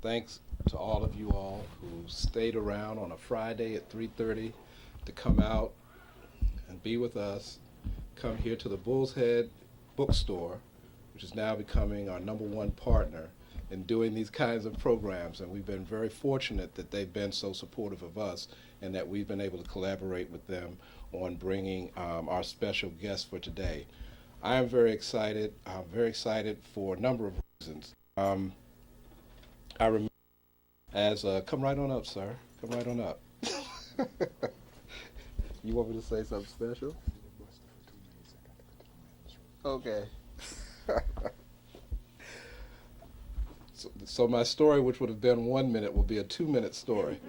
Thanks to all of you all who stayed around on a Friday at 3:30 to come out and be with us. Come here to the Bull's Head Bookstore, which is now becoming our number one partner in doing these kinds of programs. And we've been very fortunate that they've been so supportive of us and that we've been able to collaborate with them on bringing our special guest for today. I am very excited. I'm very excited for a number of reasons. I remember come right on up, sir. Come right on up. You want me to say something special? Okay. So my story, which would have been 1 minute, will be a 2-minute story.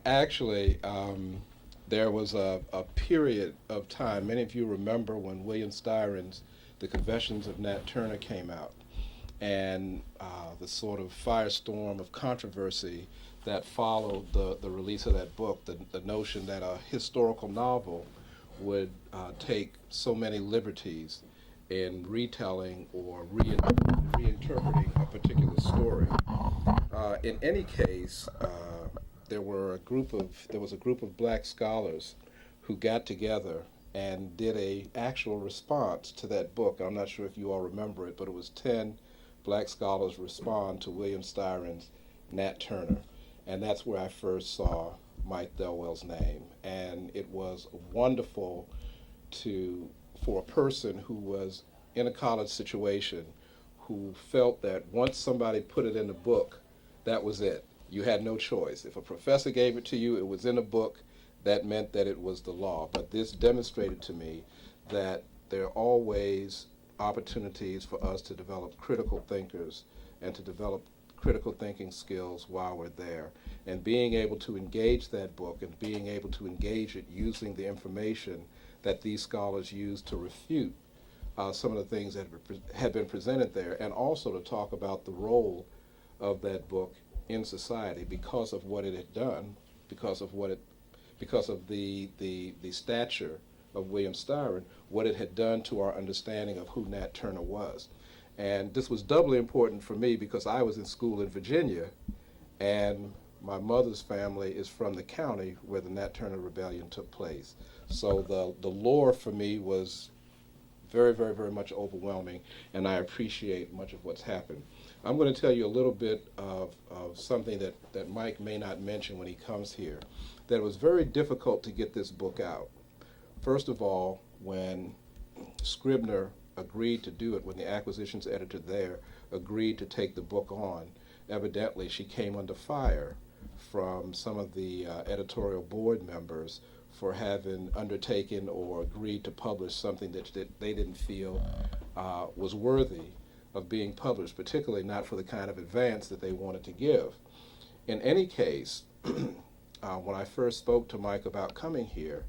Actually, there was a period of time, many of you remember when William Styron's The Confessions of Nat Turner came out, and the sort of firestorm of controversy that followed the release of that book, the notion that a historical novel would take so many liberties in retelling or reinterpreting a particular story. In any case, there was a group of black scholars who got together and did a actual response to that book. I'm not sure if you all remember it, but it was 10 black scholars respond to William Styron's Nat Turner. And that's where I first saw Mike Thelwell's name. And it was wonderful for a person who was in a college situation who felt that once somebody put it in the book, that was it. You had no choice. If a professor gave it to you, it was in a book, that meant that it was the law. But this demonstrated to me that there are always opportunities for us to develop critical thinkers and to develop critical thinking skills while we're there. And being able to engage that book and being able to engage it using the information that these scholars used to refute some of the things that had been presented there, and also to talk about the role of that book in society because of what it had done, because of the stature of William Styron, what it had done to our understanding of who Nat Turner was. And this was doubly important for me because I was in school in Virginia, and my mother's family is from the county where the Nat Turner Rebellion took place. So the lore for me was very, very, very much overwhelming, and I appreciate much of what's happened. I'm going to tell you a little bit of something that Mike may not mention when he comes here, that it was very difficult to get this book out. First of all, when Scribner agreed to do it, when the acquisitions editor there agreed to take the book on, evidently she came under fire from some of the editorial board members for having undertaken or agreed to publish something that they didn't feel was worthy of being published, particularly not for the kind of advance that they wanted to give. In any case, when I first spoke to Mike about coming here,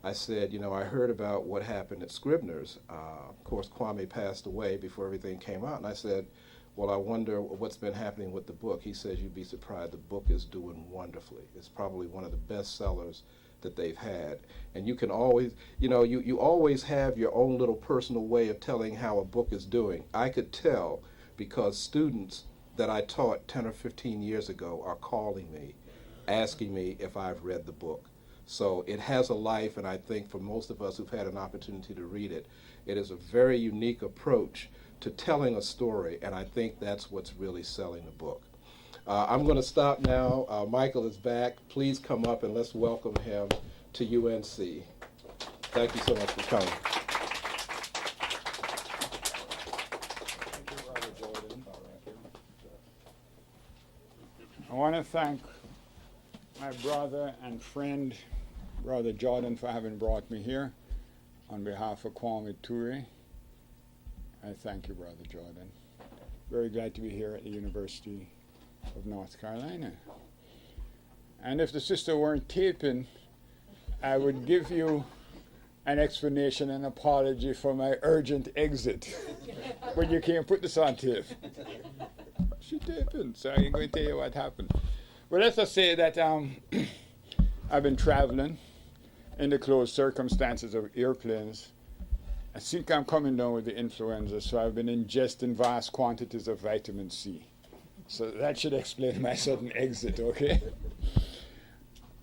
I said, I heard about what happened at Scribner's. Of course, Kwame passed away before everything came out, and I said, well, I wonder what's been happening with the book. He says, you'd be surprised, the book is doing wonderfully. It's probably one of the best sellers that they've had. And you can always, you always have your own little personal way of telling how a book is doing. I could tell because students that I taught 10 or 15 years ago are calling me, asking me if I've read the book. So it has a life, and I think for most of us who've had an opportunity to read it, it is a very unique approach to telling a story, and I think that's what's really selling the book. I'm going to stop now. Michael is back. Please come up and let's welcome him to UNC. Thank you so much for coming. Thank you, Brother Jordan. I want to thank my brother and friend, Brother Jordan, for having brought me here. On behalf of Kwame Ture, I thank you, Brother Jordan. Very glad to be here at the University of North Carolina. And if the sister weren't taping, I would give you an explanation and apology for my urgent exit. But you can't put this on tape. She taping, so I ain't going to tell you what happened. But let's just say that I've been traveling in the close circumstances of airplanes I think I'm coming down with the influenza, so I've been ingesting vast quantities of vitamin C. So that should explain my sudden exit, okay?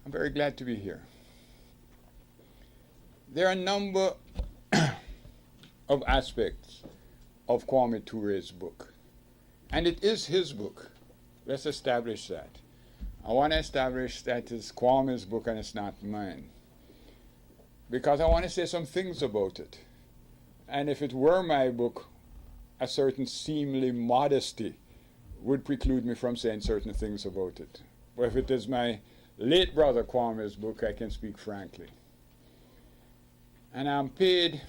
I'm very glad to be here. There are a number of aspects of Kwame Ture's book, and it is his book. Let's establish that. I want to establish that it's Kwame's book and it's not mine, because I want to say some things about it. And if it were my book, a certain seemly modesty would preclude me from saying certain things about it. But if it is my late brother Kwame's book, I can speak frankly. And I'm paid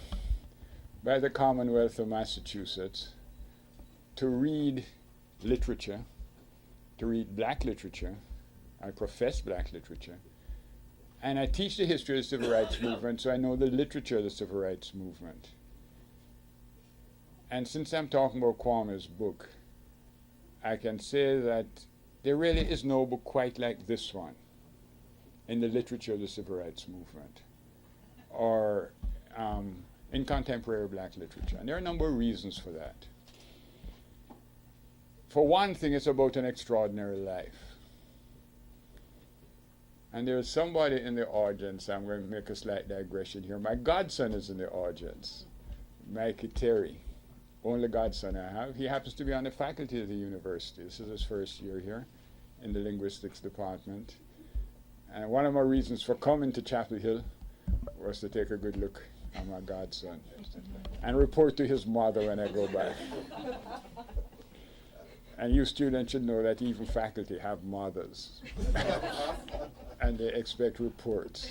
by the Commonwealth of Massachusetts to read literature, to read black literature. I profess black literature. And I teach the history of the civil rights movement, so I know the literature of the civil rights movement. And since I'm talking about Kwame's book, I can say that there really is no book quite like this one in the literature of the civil rights movement or in contemporary black literature. And there are a number of reasons for that. For one thing, it's about an extraordinary life. And there's somebody in the audience, I'm going to make a slight digression here. My godson is in the audience, Mikey Terry. Only godson I have. He happens to be on the faculty of the university. This is his first year here in the linguistics department. And one of my reasons for coming to Chapel Hill was to take a good look at my godson and report to his mother when I go back. And you students should know that even faculty have mothers. And they expect reports.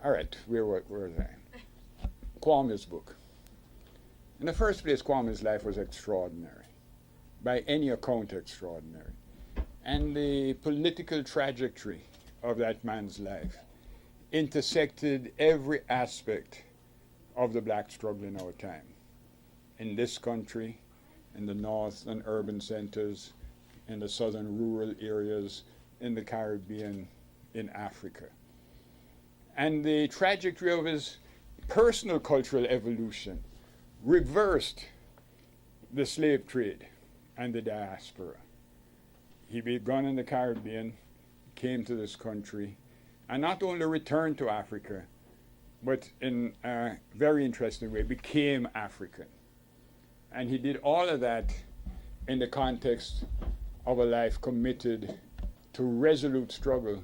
All right, where was I? Kwame's book. In the first place, Kwame's life was extraordinary, by any account extraordinary. And the political trajectory of that man's life intersected every aspect of the black struggle in our time. In this country, in the north and urban centers, in the southern rural areas, in the Caribbean, in Africa. And the trajectory of his personal cultural evolution reversed the slave trade and the diaspora. He began in the Caribbean, came to this country, and not only returned to Africa, but in a very interesting way, became African. And he did all of that in the context of a life committed to resolute struggle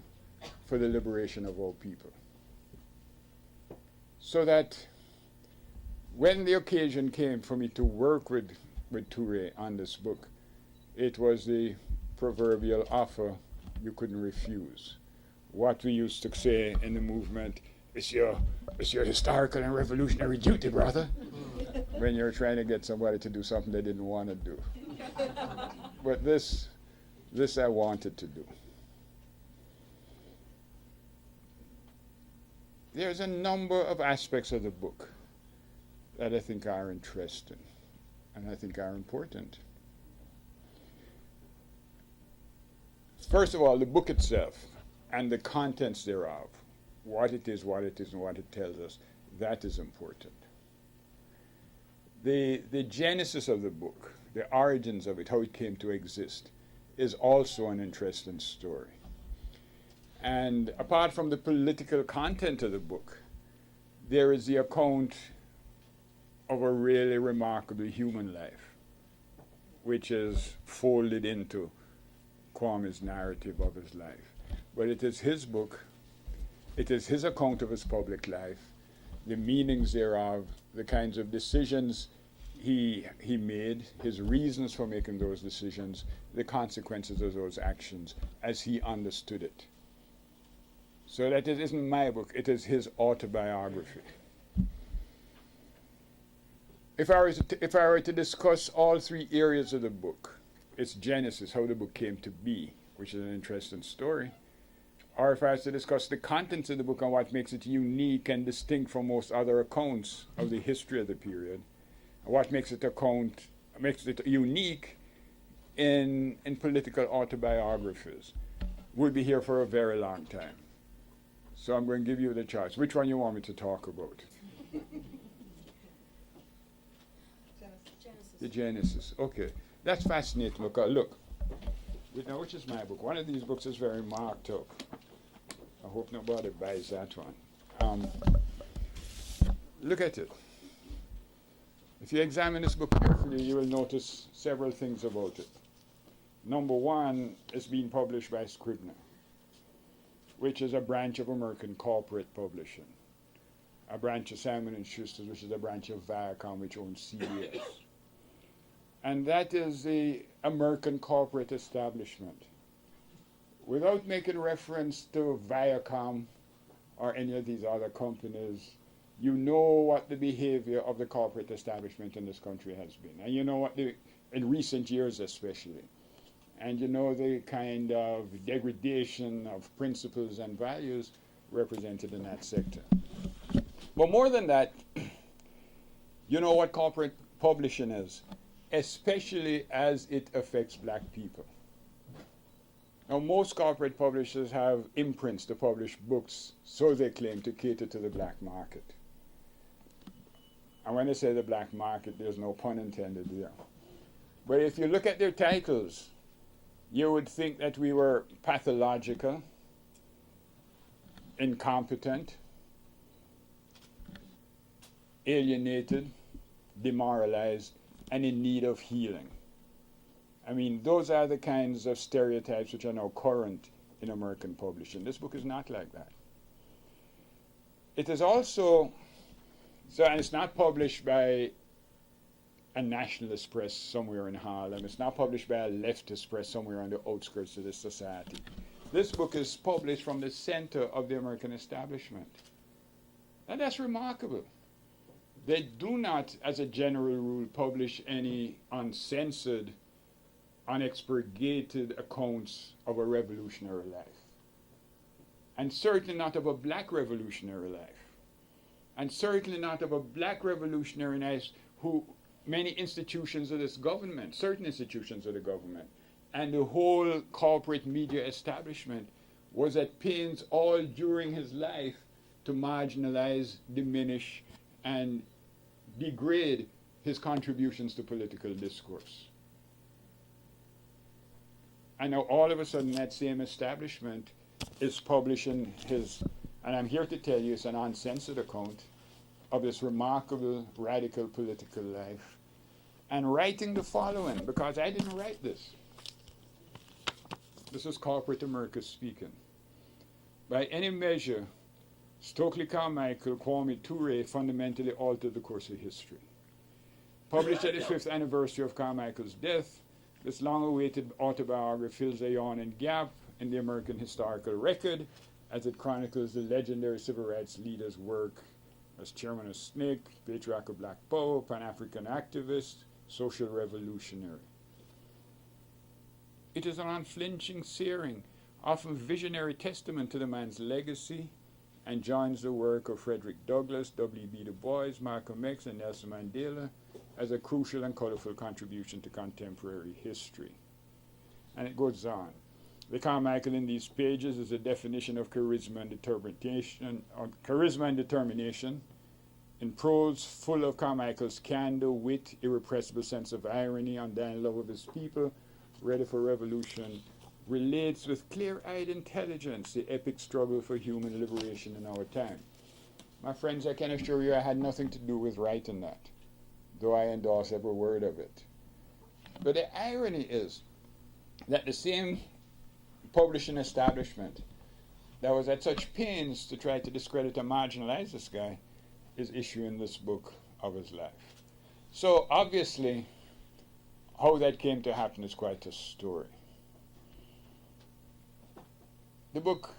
for the liberation of all people. So that when the occasion came for me to work with Ture on this book, it was the proverbial offer you couldn't refuse. What we used to say in the movement, it's your historical and revolutionary duty, brother, when you're trying to get somebody to do something they didn't want to do. But this I wanted to do. There's a number of aspects of the book that I think are interesting and I think are important. First of all, the book itself and the contents thereof, what it is, and what it tells us, that is important. The genesis of the book, the origins of it, how it came to exist, is also an interesting story. And apart from the political content of the book, there is the account of a really remarkable human life, which is folded into Kwame's narrative of his life. But it is his book, it is his account of his public life, the meanings thereof, the kinds of decisions he made, his reasons for making those decisions, the consequences of those actions as he understood it. So that it isn't my book, it is his autobiography. If I were to discuss all three areas of the book, its genesis, how the book came to be, which is an interesting story, or if I was to discuss the contents of the book and what makes it unique and distinct from most other accounts of the history of the period, what makes it unique in political autobiographies, we'll be here for a very long time. So I'm going to give you the choice. Which one you want me to talk about? The Genesis. Okay. That's fascinating because look, now which is my book? One of these books is very marked up. I hope nobody buys that one. Look at it. If you examine this book carefully, you will notice several things about it. Number one, it's being published by Scribner, which is a branch of American corporate publishing. A branch of Simon & Schuster, which is a branch of Viacom, which owns CBS. And that is the American corporate establishment. Without making reference to Viacom or any of these other companies, you know what the behavior of the corporate establishment in this country has been. And you know what in recent years especially. And you know the kind of degradation of principles and values represented in that sector. But more than that, you know what corporate publishing is, especially as it affects black people. Now, most corporate publishers have imprints to publish books, so they claim, to cater to the black market. And when I say the black market, there's no pun intended there. But if you look at their titles, you would think that we were pathological, incompetent, alienated, demoralized, and in need of healing. I mean, those are the kinds of stereotypes which are now current in American publishing. This book is not like that. It is also, and it's not published by a nationalist press somewhere in Harlem. It's not published by a leftist press somewhere on the outskirts of this society. This book is published from the center of the American establishment. And that's remarkable. They do not, as a general rule, publish any uncensored, unexpurgated accounts of a revolutionary life. And certainly not of a black revolutionary life. And certainly not of a black revolutionary life who many institutions of this government, certain institutions of the government, and the whole corporate media establishment was at pains all during his life to marginalize, diminish, and degrade his contributions to political discourse. And now all of a sudden that same establishment is publishing his, and I'm here to tell you it's an uncensored account of this remarkable radical political life, and writing the following, because I didn't write this. This is corporate America speaking. By any measure, Stokely Carmichael, Kwame Ture fundamentally altered the course of history. Published at the 5th anniversary of Carmichael's death, this long-awaited autobiography fills a yawning gap in the American historical record as it chronicles the legendary civil rights leader's work as chairman of SNCC, patriarch of Black Power, Pan-African activist, social revolutionary. It is an unflinching, searing, often visionary testament to the man's legacy, and joins the work of Frederick Douglass, W.B. Du Bois, Malcolm X, and Nelson Mandela as a crucial and colorful contribution to contemporary history. And it goes on. The Carmichael in these pages is a definition of charisma and determination, in prose full of Carmichael's candor, wit, irrepressible sense of irony, undying love of his people, ready for revolution, relates with clear-eyed intelligence the epic struggle for human liberation in our time. My friends, I can assure you I had nothing to do with writing that, though I endorse every word of it. But the irony is that the same publishing establishment that was at such pains to try to discredit and marginalize this guy is issuing this book of his life. So obviously, how that came to happen is quite a story. The book,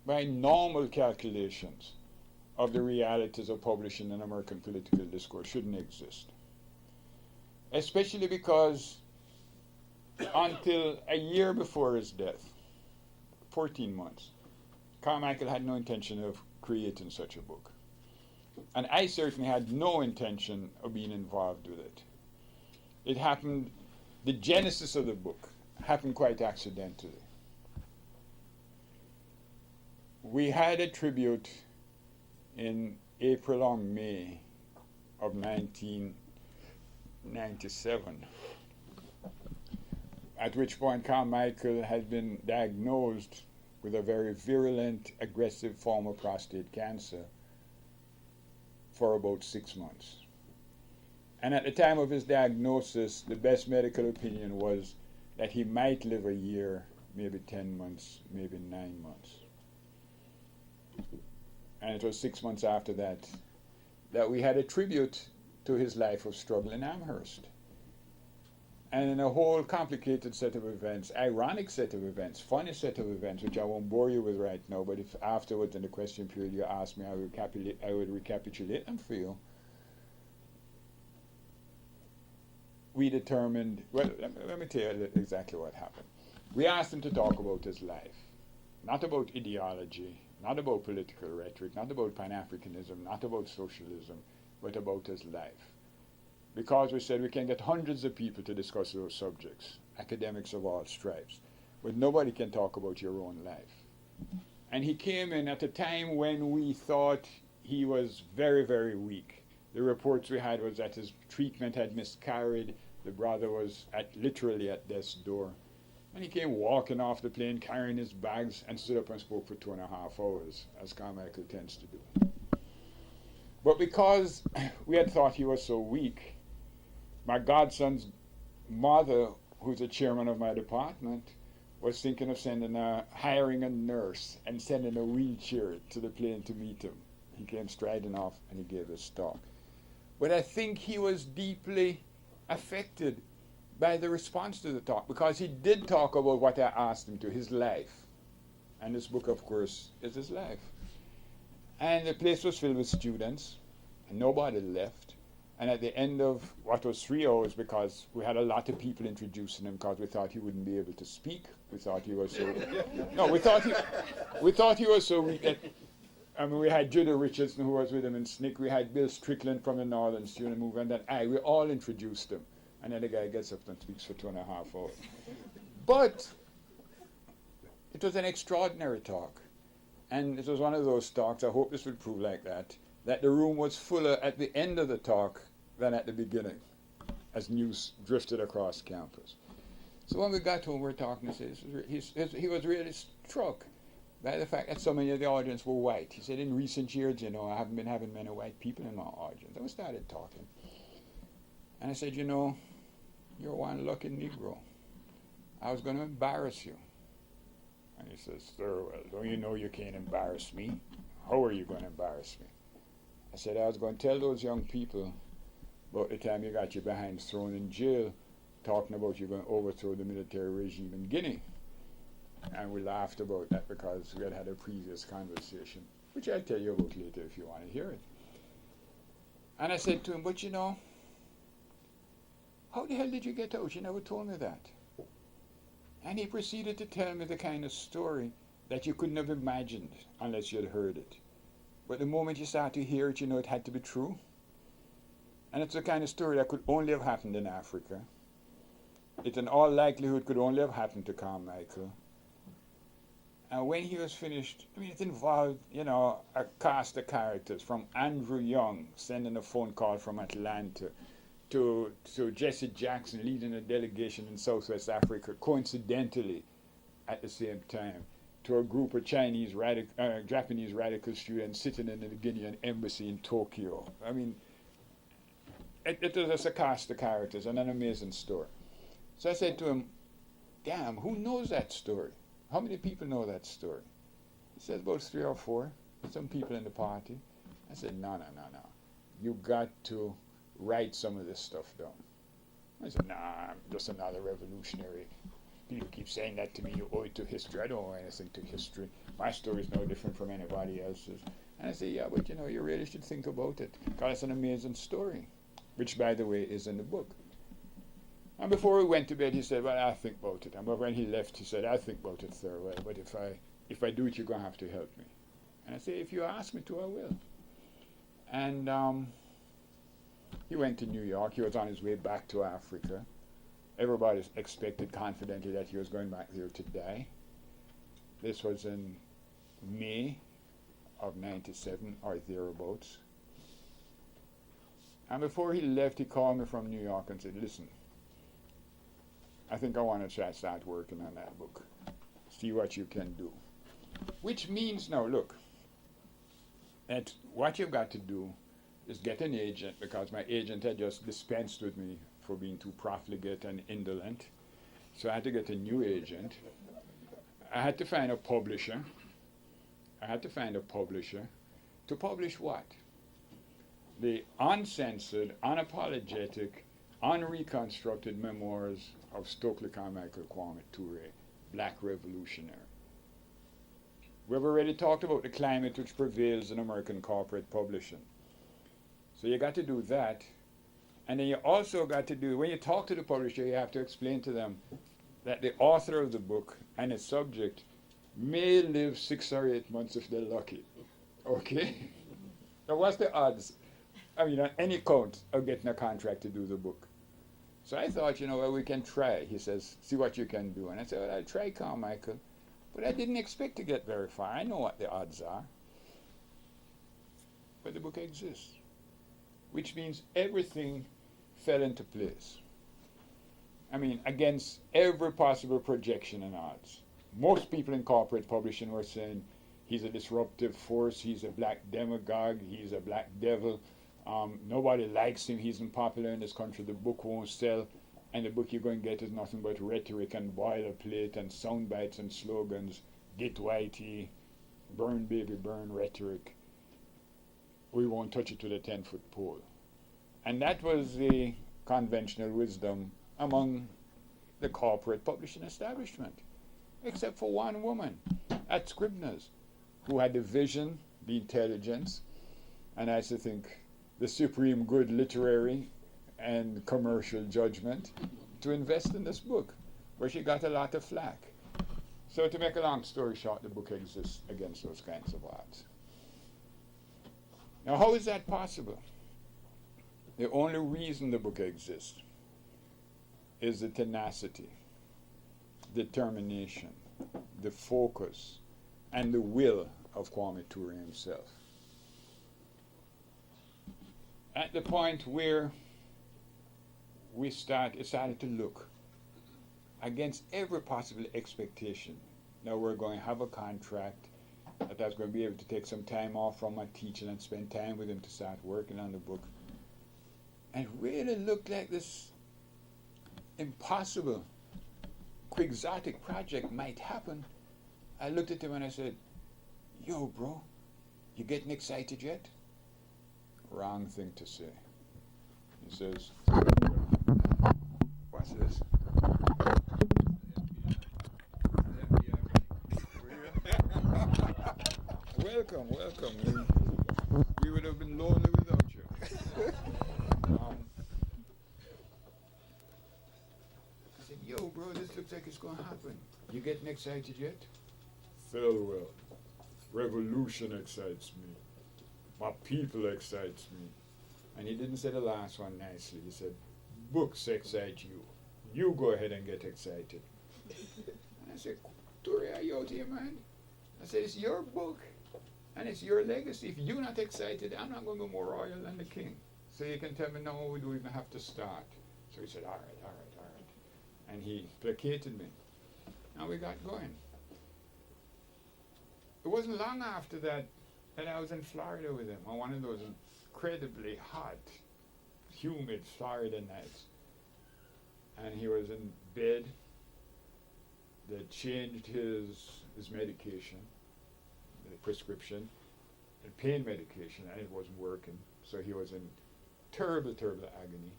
by normal calculations of the realities of publishing in American political discourse, shouldn't exist. Especially because until a year before his death, 14 months, Carmichael had no intention of creating such a book. And I certainly had no intention of being involved with it. It happened, the genesis of the book happened quite accidentally. We had a tribute in April or May of 1990 1997, at which point Carmichael had been diagnosed with a very virulent, aggressive form of prostate cancer for about 6 months. And at the time of his diagnosis, the best medical opinion was that he might live a year, maybe 10 months, maybe 9 months. And it was 6 months after that that we had a tribute to his life of struggle in Amherst. And in a whole complicated set of events, ironic set of events, funny set of events, which I won't bore you with right now, but if afterwards in the question period you ask me, I would recapitulate them for you. We determined, well, let me tell you exactly what happened. We asked him to talk about his life, not about ideology, not about political rhetoric, not about Pan-Africanism, not about socialism, but about his life. Because we said we can get hundreds of people to discuss those subjects, academics of all stripes, but nobody can talk about your own life. And he came in at a time when we thought he was very, very weak. The reports we had was that his treatment had miscarried. The brother was literally at death's door. And he came walking off the plane, carrying his bags, and stood up and spoke for 2.5 hours, as Carmichael tends to do. But because we had thought he was so weak, my godson's mother, who's the chairman of my department, was thinking of hiring a nurse and sending a wheelchair to the plane to meet him. He came striding off and he gave his talk. But I think he was deeply affected by the response to the talk, because he did talk about what I asked him to, his life. And this book, of course, is his life. And the place was filled with students, and nobody left. And at the end of what was 3 hours, because we had a lot of people introducing him because we thought he wouldn't be able to speak. We thought he was so... No, we thought he was so weak. I mean, we had Judah Richardson, who was with him in SNCC. We had Bill Strickland from the Northern Student Movement. And we all introduced him. And then the guy gets up and speaks for 2.5 hours. But it was an extraordinary talk. And it was one of those talks, I hope this will prove like that the room was fuller at the end of the talk than at the beginning, as news drifted across campus. So when we got to him, we were talking, he was really struck by the fact that so many of the audience were white. He said, in recent years, I haven't been having many white people in my audience. And we started talking. And I said, you're one lucky Negro. I was going to embarrass you. And he says, sir, well, don't you know you can't embarrass me? How are you going to embarrass me? I said, I was going to tell those young people about the time you got your behinds thrown in jail, talking about you going to overthrow the military regime in Guinea. And we laughed about that because we had had a previous conversation, which I'll tell you about later if you want to hear it. And I said to him, but how the hell did you get out? You never told me that. And he proceeded to tell me the kind of story that you couldn't have imagined unless you had heard it. But the moment you start to hear it, it had to be true. And it's the kind of story that could only have happened in Africa. It in all likelihood could only have happened to Carmichael. And when he was finished, it involved, a cast of characters, from Andrew Young sending a phone call from Atlanta to Jesse Jackson leading a delegation in Southwest Africa, coincidentally at the same time, to a group of Japanese radical students sitting in the Guinean embassy in Tokyo. It was just a cast of characters and an amazing story. So I said to him, damn, who knows that story? How many people know that story? He said, about 3 or 4, some people in the party. I said, no. You got to write some of this stuff down. I said, nah, I'm just another revolutionary. People keep saying that to me, you owe it to history. I don't owe anything to history. My story is no different from anybody else's. And I say, yeah, but you really should think about it, because it's an amazing story, which, by the way, is in the book. And before we went to bed, he said, well, I'll think about it. And when he left, he said, I'll think about it, sir. Well, but if I do it, you're going to have to help me. And I say, if you ask me to, I will. And he went to New York. He was on his way back to Africa. Everybody expected confidently that he was going back there to die. This was in May of 97 or thereabouts. And before he left, he called me from New York and said, listen, I think I want to try to start working on that book. See what you can do. Which means now, look, that what you've got to do is get an agent, because my agent had just dispensed with me for being too profligate and indolent. So I had to get a new agent. I had to find a publisher. To publish what? The uncensored, unapologetic, unreconstructed memoirs of Stokely Carmichael Kwame Ture, Black Revolutionary. We've already talked about the climate which prevails in American corporate publishing. So you got to do that. And then you also got to do, when you talk to the publisher, you have to explain to them that the author of the book and its subject may live 6 or 8 months if they're lucky. Okay? Now what's the odds, I mean, on any count, of getting a contract to do the book? So I thought, well, we can try. He says, see what you can do. And I said, well, I'll try, Carmichael. But I didn't expect to get very far. I know what the odds are. But the book exists, which means everything fell into place. I mean, against every possible projection and odds. Most people in corporate publishing were saying, he's a disruptive force, he's a black demagogue, he's a black devil. Nobody likes him, he's unpopular in this country, the book won't sell, and the book you're going to get is nothing but rhetoric and boilerplate and sound bites and slogans, get whitey, burn baby burn rhetoric. We won't touch it with a 10-foot pole. And that was the conventional wisdom among the corporate publishing establishment, except for one woman at Scribner's, who had the vision, the intelligence, and I used to think the supreme good literary and commercial judgment to invest in this book, where she got a lot of flack. So to make a long story short, the book exists against those kinds of odds. Now, how is that possible? The only reason the book exists is the tenacity, determination, the focus, and the will of Kwame Ture himself. At the point where it started to look against every possible expectation. Now we're going to have a contract, that I was going to be able to take some time off from my teaching and spend time with him to start working on the book. And it really looked like this impossible, quixotic project might happen. I looked at him and I said, yo, bro, you getting excited yet? Wrong thing to say. He says, what's this? Welcome. We would have been lonely without you. I said, yo, bro, this looks like it's going to happen. You getting excited yet? Farewell. Revolution excites me. My people excites me. And he didn't say the last one nicely. He said, books excite you. You go ahead and get excited. And I said, Ture, are you out of your mind? I said, it's your book. And it's your legacy. If you're not excited, I'm not going to be more royal than the king. So you can tell me, no, we don't even have to start. So he said, all right. And he placated me. And we got going. It wasn't long after that I was in Florida with him on one of those incredibly hot, humid Florida nights. And he was in bed. They changed his medication, the prescription, and pain medication, and it wasn't working. So he was in terrible agony,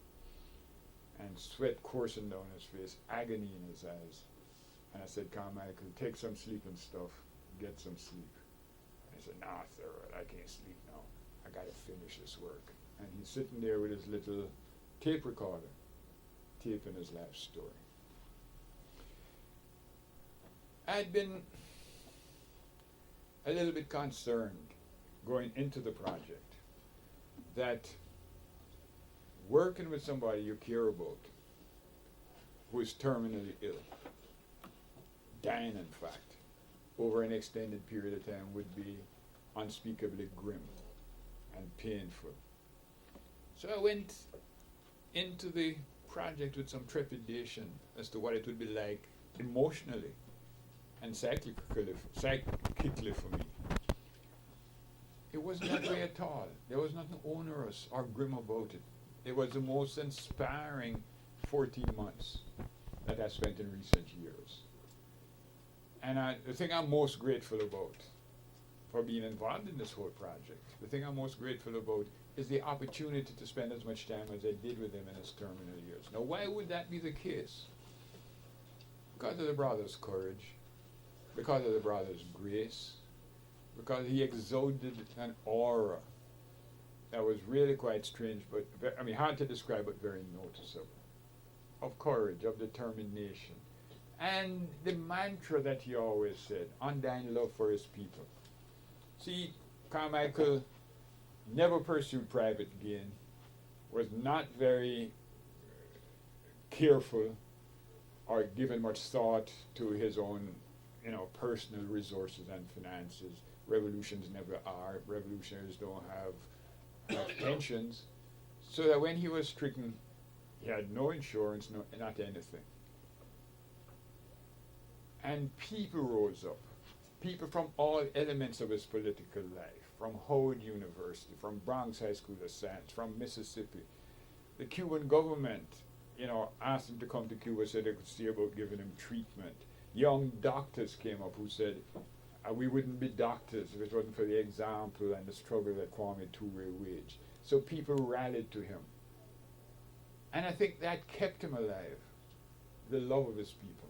and sweat coursing down his face, agony in his eyes. And I said, Carmichael, take some sleeping stuff, get some sleep. And he said, nah, Thurl, I can't sleep now. I got to finish this work. And he's sitting there with his little tape recorder, taping his life story. I'd been a little bit concerned going into the project that working with somebody you care about who is terminally ill, dying in fact, over an extended period of time would be unspeakably grim and painful. So I went into the project with some trepidation as to what it would be like emotionally and psychically for me. It wasn't that way at all. There was nothing onerous or grim about it. It was the most inspiring 14 months that I spent in recent years. And the thing I'm most grateful about for being involved in this whole project, the thing I'm most grateful about is the opportunity to spend as much time as I did with him in his terminal years. Now, why would that be the case? Because of the brother's courage, because of the brother's grace, because he exuded an aura that was really quite strange, but hard to describe, but very noticeable, of courage, of determination, and the mantra that he always said, undying love for his people. See, Carmichael never pursued private gain, was not very careful or given much thought to his own, personal resources and finances. Revolutions never are. Revolutionaries don't have pensions. So that when he was stricken, he had no insurance, not anything. And people rose up. People from all elements of his political life, from Howard University, from Bronx High School of Science, from Mississippi. The Cuban government, asked him to come to Cuba so they could see about giving him treatment. Young doctors came up who said, we wouldn't be doctors if it wasn't for the example and the struggle that Kwame Ture waged. So people rallied to him. And I think that kept him alive, the love of his people,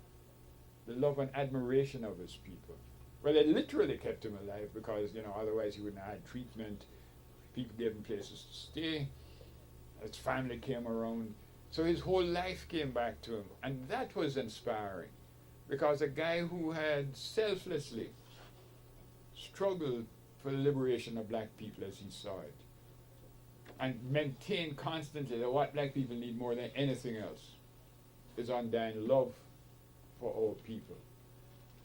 the love and admiration of his people. Well, it literally kept him alive because, otherwise he wouldn't have had treatment. People gave him places to stay. His family came around. So his whole life came back to him. And that was inspiring because a guy who had selflessly struggled for the liberation of black people as he saw it and maintained constantly that what black people need more than anything else is undying love for all people.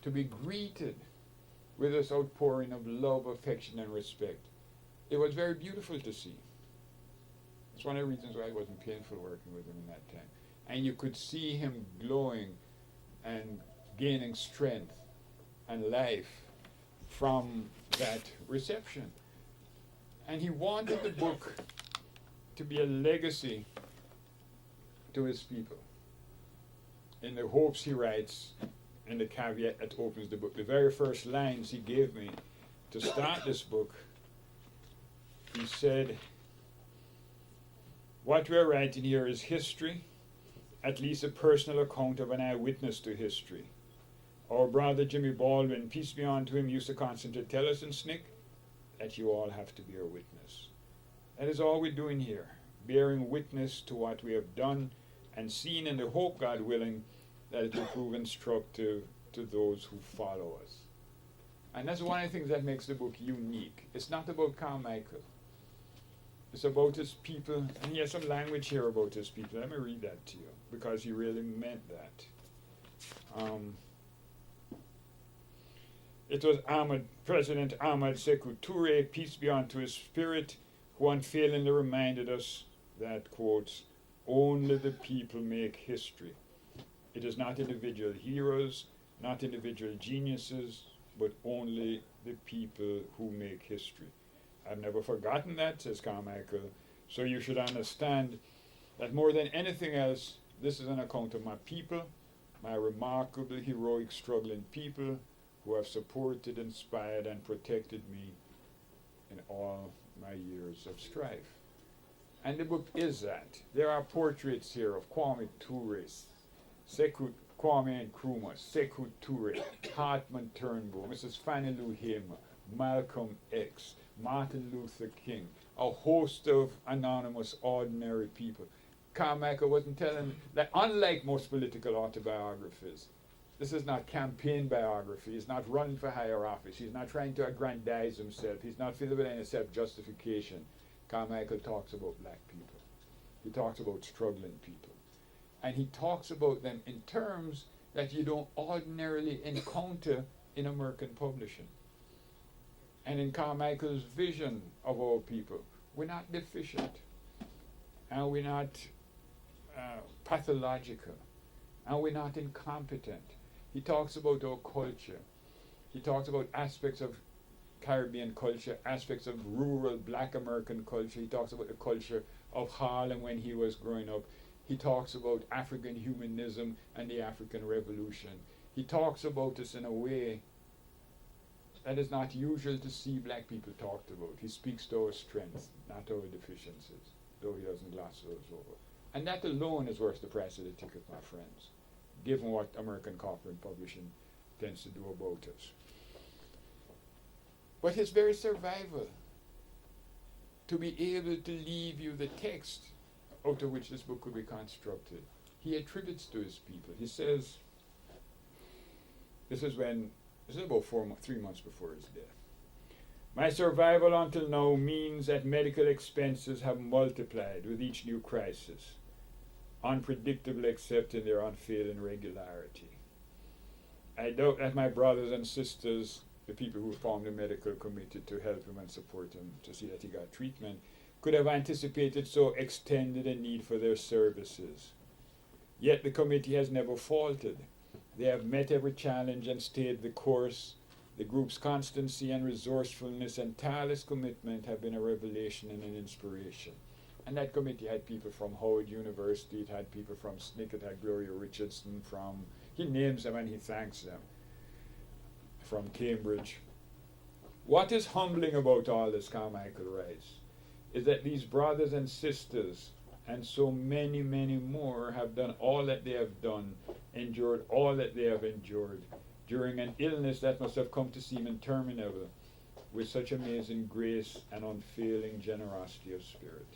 To be greeted with this outpouring of love, affection, and respect. It was very beautiful to see. It's one of the reasons why it wasn't painful working with him in that time. And you could see him glowing and gaining strength and life from that reception. And he wanted the book to be a legacy to his people. In the hopes, he writes, and the caveat that opens the book, the very first lines he gave me to start this book, he said, what we're writing here is history, at least a personal account of an eyewitness to history. Our brother Jimmy Baldwin, peace be unto him, used to constantly tell us in SNCC that you all have to bear witness. That is all we're doing here, bearing witness to what we have done and seen in the hope, God willing, that it will prove instructive to those who follow us. And that's one of the things that makes the book unique. It's not about Carmichael. It's about his people, and he has some language here about his people. Let me read that to you, because he really meant that. It was President Ahmad Sekou Toure, peace be unto his spirit, who unfailingly reminded us that, quotes, only the people make history. It is not individual heroes, not individual geniuses, but only the people who make history. I've never forgotten that, says Carmichael, so you should understand that more than anything else, this is an account of my people, my remarkable, heroic, struggling people who have supported, inspired, and protected me in all my years of strife. And the book is that. There are portraits here of Kwame Ture, Kwame Nkrumah, Sekou Toure, Hartman Turnbull, Mrs. Fannie Lou Hamer, Malcolm X, Martin Luther King, a host of anonymous, ordinary people. Carmichael wasn't telling that, unlike most political autobiographies, this is not campaign biography. He's not running for higher office. He's not trying to aggrandize himself. He's not filled with any self-justification. Carmichael talks about black people. He talks about struggling people. And he talks about them in terms that you don't ordinarily encounter in American publishing. And in Carmichael's vision of all people, we're not deficient. Are we not pathological? Are we not incompetent? He talks about our culture. He talks about aspects of Caribbean culture, aspects of rural black American culture. He talks about the culture of Harlem when he was growing up. He talks about African humanism and the African Revolution. He talks about us in a way that is not usual to see black people talked about. He speaks to our strengths, not our deficiencies, though he doesn't gloss those over. And that alone is worth the price of the ticket, my friends, given what American corporate publishing tends to do about us. But his very survival, to be able to leave you the text out of which this book could be constructed, he attributes to his people. He says, this is about 3 months before his death. My survival until now means that medical expenses have multiplied with each new crisis, unpredictable except in their unfailing regularity. I doubt that my brothers and sisters, the people who formed the medical committee to help him and support him to see that he got treatment, could have anticipated so extended a need for their services. Yet the committee has never faltered. They have met every challenge and stayed the course. The group's constancy and resourcefulness and tireless commitment have been a revelation and an inspiration. And that committee had people from Howard University, it had people from SNCC, it had Gloria Richardson he names them and he thanks them, from Cambridge. What is humbling about all this, Carmichael writes, is that these brothers and sisters and so many, many more have done all that they have done, endured all that they have endured, during an illness that must have come to seem interminable, with such amazing grace and unfailing generosity of spirit.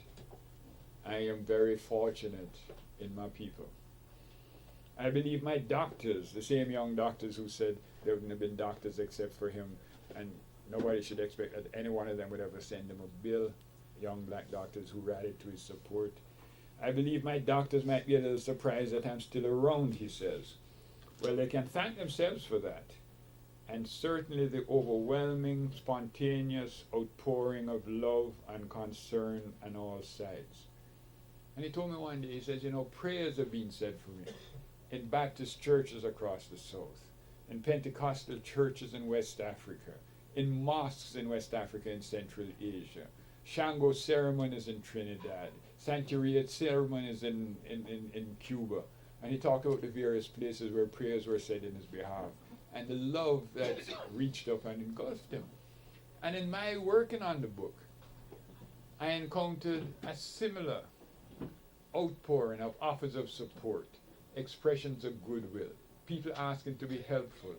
I am very fortunate in my people. I believe my doctors, the same young doctors who said there wouldn't have been doctors except for him, and nobody should expect that any one of them would ever send him a bill, young black doctors who rallied to his support. I believe my doctors might be a little surprised that I'm still around, he says. Well, they can thank themselves for that. And certainly the overwhelming, spontaneous outpouring of love and concern on all sides. And he told me one day, he says, prayers are being said for me in Baptist churches across the South, in Pentecostal churches in West Africa, in mosques in West Africa and Central Asia, Shango ceremonies in Trinidad, Santeria ceremonies in Cuba. And he talked about the various places where prayers were said in his behalf, and the love that reached up and engulfed him. And in my working on the book, I encountered a similar outpouring of offers of support, expressions of goodwill, people asking to be helpful.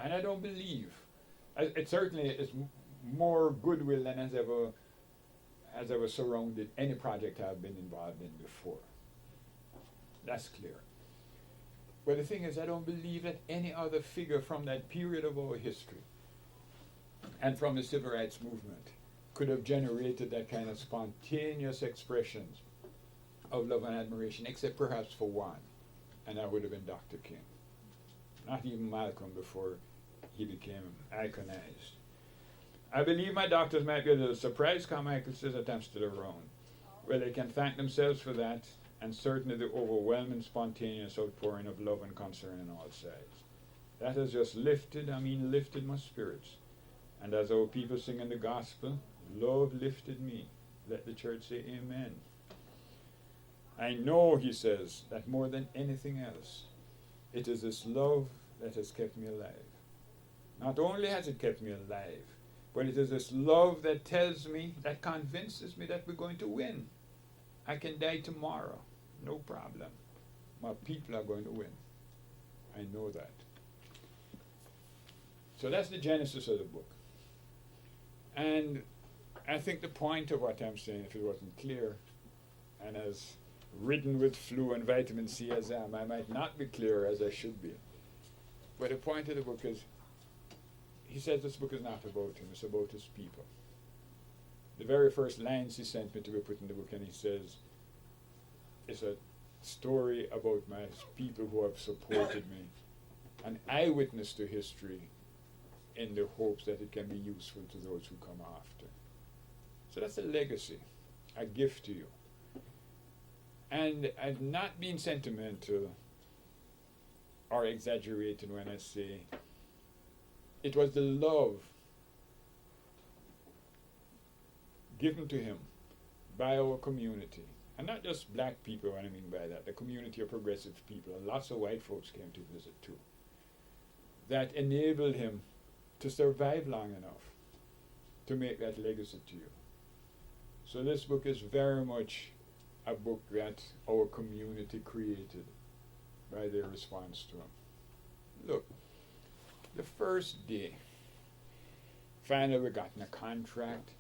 And I don't believe, it certainly is more goodwill than has ever surrounded any project I've been involved in before. That's clear. But the thing is, I don't believe that any other figure from that period of our history and from the civil rights movement could have generated that kind of spontaneous expressions of love and admiration, except perhaps for one, and that would have been Dr. King. Not even Malcolm before he became iconized. I believe my doctors might be a little surprised, Carmichael says, that I'm still around. Well, they can thank themselves for that, and certainly the overwhelming spontaneous outpouring of love and concern on all sides. That has just lifted my spirits. And as our people sing in the gospel, love lifted me. Let the church say amen. I know, he says, that more than anything else, it is this love that has kept me alive. Not only has it kept me alive, but it is this love that tells me, that convinces me that we're going to win. I can die tomorrow, no problem. My people are going to win. I know that. So that's the genesis of the book. And I think the point of what I'm saying, if it wasn't clear, and as ridden with flu and vitamin C as I might not be clear as I should be. But the point of the book is, he says this book is not about him, it's about his people. The very first lines he sent me to be put in the book, and he says, it's a story about my people who have supported me, an eyewitness to history in the hopes that it can be useful to those who come after. So that's a legacy, a gift to you. And I'm not being sentimental or exaggerating when I say it was the love given to him by our community. And not just black people, what I mean by that, the community of progressive people, and lots of white folks came to visit too, that enabled him to survive long enough to make that legacy to you. So this book is very much a book that our community created by their response to him. Look, the first day, finally we've gotten a contract,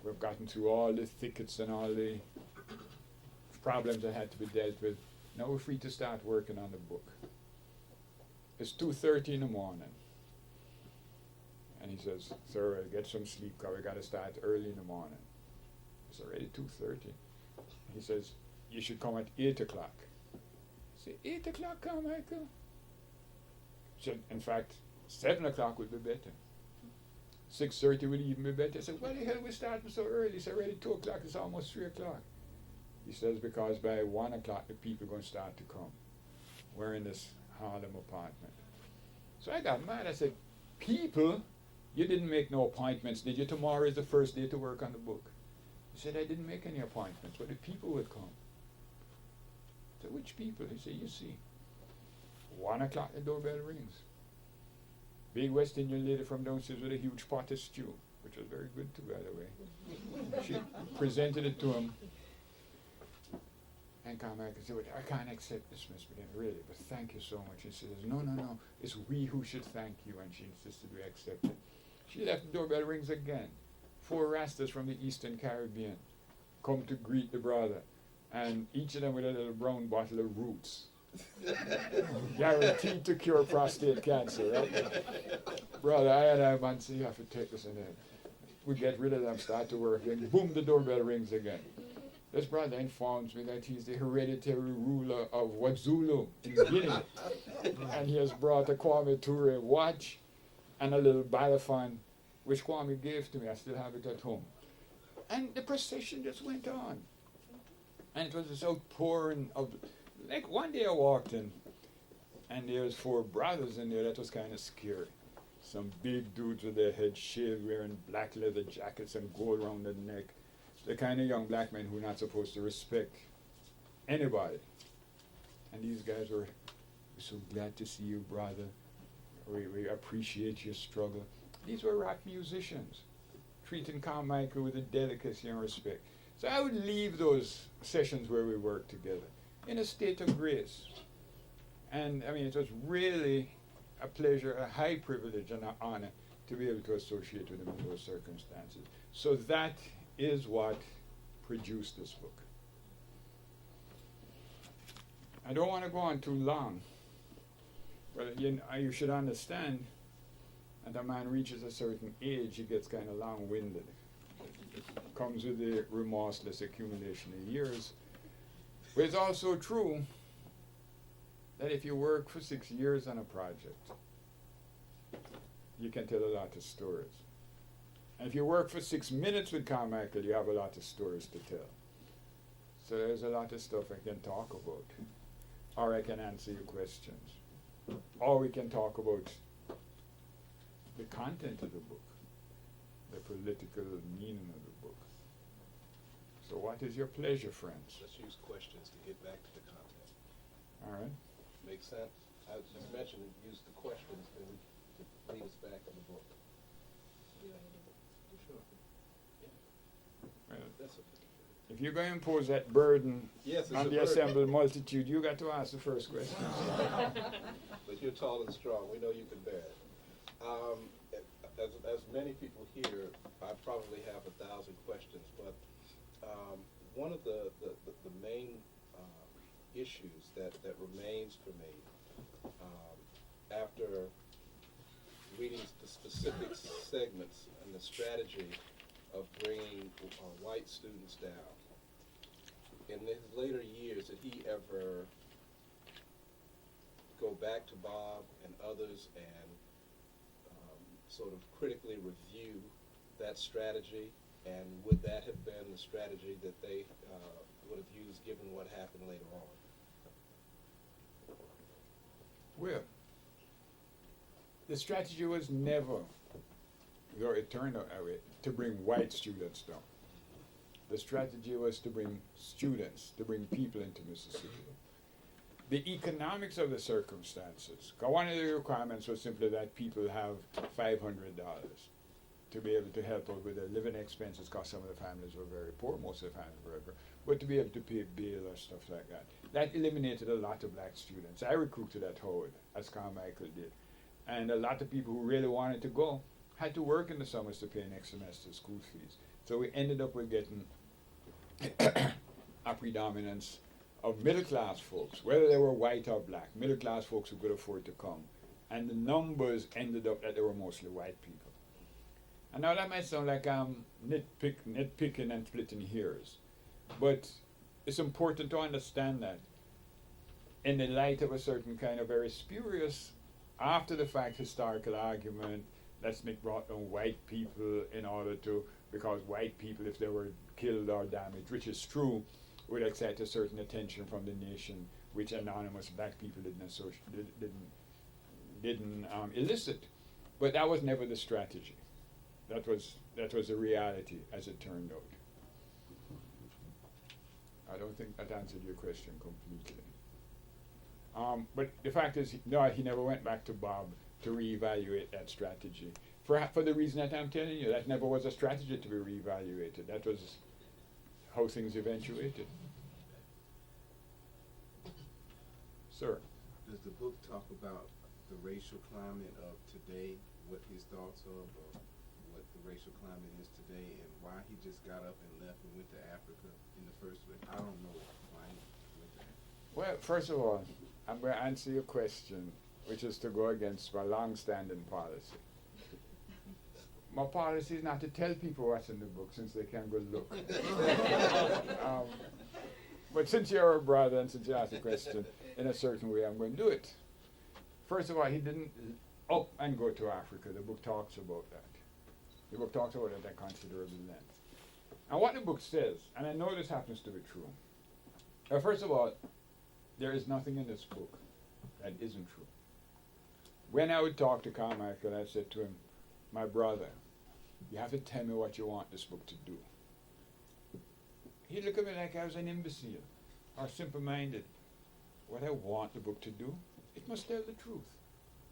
we've gotten through all the thickets and all the problems that had to be dealt with. Now we're free to start working on the book. It's 2:30 in the morning. And he says, "Sir, get some sleep because we got to start early in the morning." It's already 2:30. He says, "You should come at 8 o'clock." I say, 8 o'clock, Carmichael? He said, "In fact, 7 o'clock would be better. 6:30 would even be better." I said, "Why the hell we starting so early? It's already 2 o'clock, it's almost 3 o'clock. He says, "Because by 1 o'clock the people are going to start to come. We're in this Harlem apartment." So I got mad. I said, "People? You didn't make no appointments, did you? Tomorrow is the first day to work on the book." He said, "I didn't make any appointments, but the people would come." I said, "Which people?" He said, "You see, 1 o'clock the doorbell rings. Big West Indian lady from downstairs with a huge pot of stew," which was very good too, by the way. She presented it to him. And Carmichael said, "Well, I can't accept this, Miss Medina, really, but thank you so much." He says, No, it's we who should thank you," and she insisted we accept it. She left, the doorbell rings again. 4 Rastas from the Eastern Caribbean come to greet the brother, and each of them with a little brown bottle of Roots. Guaranteed to cure prostate cancer, right? Brother, I man say, "You have to take this in there." We get rid of them, start to work, and boom, the doorbell rings again. This brother informs me that he's the hereditary ruler of Wazulu in Guinea. And he has brought a Kwame Ture watch and a little balafon, which Kwame gave to me. I still have it at home. And the procession just went on. And it was this outpouring of, like one day I walked in, and there was 4 brothers in there. That was kind of scary. Some big dudes with their heads shaved, wearing black leather jackets and gold around their neck. The kind of young black men who are not supposed to respect anybody. And these guys were, "We're so glad to see you, brother. We appreciate your struggle." These were rap musicians, treating Carmichael with a delicacy and respect. So I would leave those sessions where we worked together in a state of grace. And I mean, it was really a pleasure, a high privilege and an honor to be able to associate with him in those circumstances. So that is what produced this book. I don't want to go on too long, but you should understand that a man reaches a certain age, he gets kind of long-winded. It comes with the remorseless accumulation of years. But it's also true that if you work for 6 years on a project, you can tell a lot of stories. And if you work for 6 minutes with Carmichael, you have a lot of stories to tell. So there's a lot of stuff I can talk about. Or I can answer your questions. Or we can talk about the content of the book, the political meaning of the book. So what is your pleasure, friends? Let's use questions to get back to the content. All right? Makes sense? I just mentioned use the questions to lead us back to the book. Sure. Yeah. Well, That's okay. if you're going to impose that burden Yes, it's on a the burden. assembled multitude, you got to ask the first question. But you're tall and strong. We know you can bear it. As many people here, I probably have 1,000 questions, but one of the main issues that remains for me after reading the specific segments and the strategy of bringing white students down, in his later years, did he ever go back to Bob and others and sort of critically review that strategy? And would that have been the strategy that they would have used given what happened later on? Well, the strategy was never, though it turned out that way, to bring white students down. The strategy was to bring students, to bring people into Mississippi. The economics of the circumstances, 'cause one of the requirements was simply that people have $500 to be able to help out with their living expenses, because some of the families were very poor, most of the families were very poor, but to be able to pay bail or stuff like that. That eliminated a lot of black students. I recruited at Howard, as Carmichael did. And a lot of people who really wanted to go had to work in the summers to pay next semester's school fees. So we ended up with getting a predominance of middle class folks, whether they were white or black, middle class folks who could afford to come. And the numbers ended up that they were mostly white people. And now that might sound like I'm nitpicking and splitting hairs, but it's important to understand that in the light of a certain kind of very spurious, after the fact historical argument that Smith brought on white people in order to, because white people, if they were killed or damaged, which is true, would excite a certain attention from the nation, which anonymous black people didn't elicit. But that was never the strategy. That was the reality, as it turned out. I don't think that answered your question completely. But the fact is, no, he never went back to Bob to reevaluate that strategy. For the reason that I'm telling you, that never was a strategy to be reevaluated. That was how things eventuated. Sir? Does the book talk about the racial climate of today, what his thoughts are about what the racial climate is today, and why he just got up and left and went to Africa in the first place? I don't know why he went there. Well, first of all, I'm going to answer your question, which is to go against my long-standing policy. My policy is not to tell people what's in the book, since they can go look. But since you're a brother and since you asked the question in a certain way, I'm going to do it. First of all, he didn't up and go to Africa. The book talks about that. The book talks about it at considerable length. And what the book says, and I know this happens to be true. First of all, there is nothing in this book that isn't true. When I would talk to Carmichael, I said to him, my brother, you have to tell me what you want this book to do. He'd look at me like I was an imbecile or simple-minded. What I want the book to do, it must tell the truth.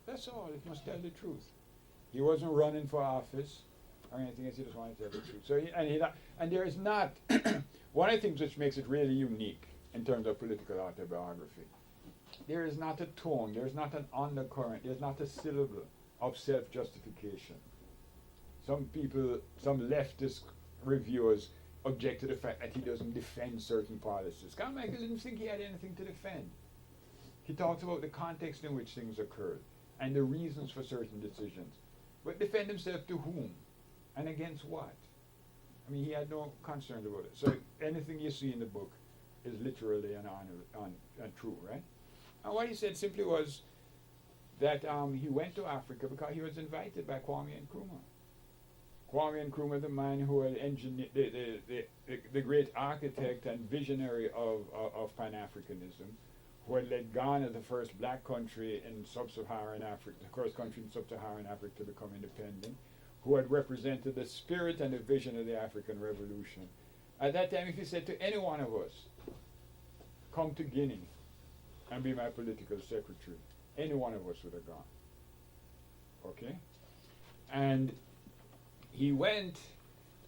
That's all, it must tell the truth. He wasn't running for office or anything else, he just wanted to tell the truth. So and there is not, one of the things which makes it really unique in terms of political autobiography, there is not a tone, there is not an undercurrent, there is not a syllable of self-justification. Some people, some leftist reviewers object to the fact that he doesn't defend certain policies. Carmichael didn't think he had anything to defend. He talks about the context in which things occurred and the reasons for certain decisions. But defend himself to whom? And against what? I mean, he had no concern about it. So anything you see in the book is literally and true, right? And what he said simply was that he went to Africa because he was invited by Kwame Nkrumah. Kwame Nkrumah, the man who had engineered, the great architect and visionary of Pan-Africanism, who had led Ghana, the first black country in sub-Saharan Africa, the first country in sub-Saharan Africa to become independent, who had represented the spirit and the vision of the African Revolution. At that time, if he said to any one of us, come to Guinea and be my political secretary, any one of us would have gone. Okay? And he went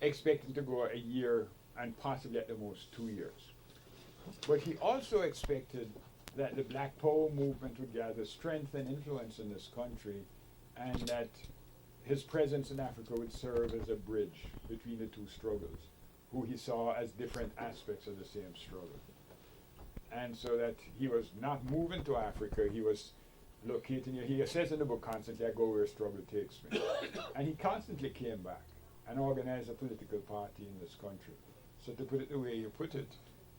expecting to go a year and possibly at the most 2 years. But he also expected that the Black Power movement would gather strength and influence in this country, and that his presence in Africa would serve as a bridge between the two struggles, who he saw as different aspects of the same struggle. And so that he was not moving to Africa, he was locating, he says in the book constantly, I go where struggle takes me. And he constantly came back and organized a political party in this country. So to put it the way you put it